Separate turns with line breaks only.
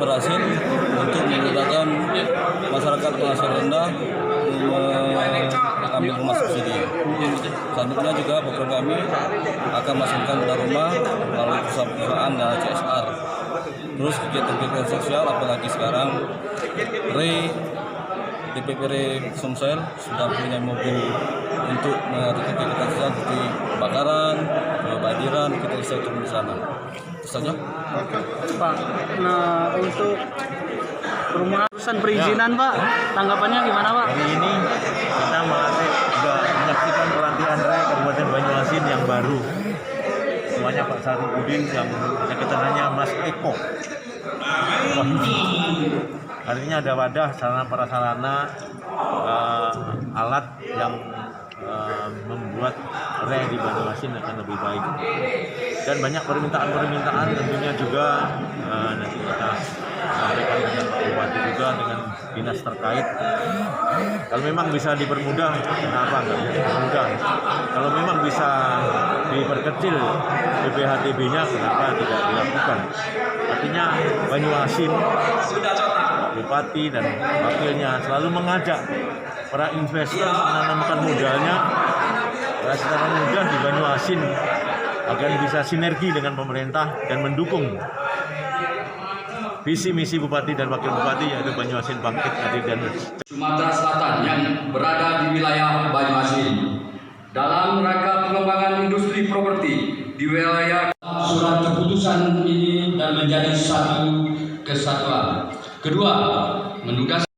berhasil untuk memudahkan masyarakat penghasilan rendah mengambil rumah subsidi. Selanjutnya juga program kami akan masukkan bedah rumah melalui perusahaan dan CSR. Terus kegiatan sosial, apalagi sekarang DPP Sumsel sudah punya mobil untuk melakukan kegiatan sosial seperti kebakaran, kebanjiran, kita bisa turun di sana. Itu saja.
Pak, nah untuk rumah urusan perizinan Pak, tanggapannya gimana Pak?
Hari ini kita masih juga menyaksikan pelantikan RE Kabupaten Banyuasin yang baru. Semuanya Pak Sarifudin yang sekitarnya Mas Eko. Artinya ada wadah sarana prasarana alat yang membuat RE di Banyuasin akan lebih baik. Dan banyak permintaan tentunya juga nanti kita sampaikan dengan Pak Bupati juga dengan dinas terkait. Kalau memang bisa dipermudah, kenapa enggak dipermudah? Kalau memang bisa diperkecil BPHTB-nya, kenapa tidak dilakukan? Artinya Banyuasin, Bupati dan wakilnya selalu mengajak para investor menanamkan modalnya secara mudah di Banyuasin agar bisa sinergi dengan pemerintah dan mendukung visi misi Bupati dan Wakil Bupati, yaitu Banyuasin Bangkit Adil dan
Sumatera Selatan yang berada di wilayah Banyuasin dalam rangka pengembangan industri properti di wilayah. Surat keputusan ini dan menjadi satu kesatuan. Kedua, menugaskan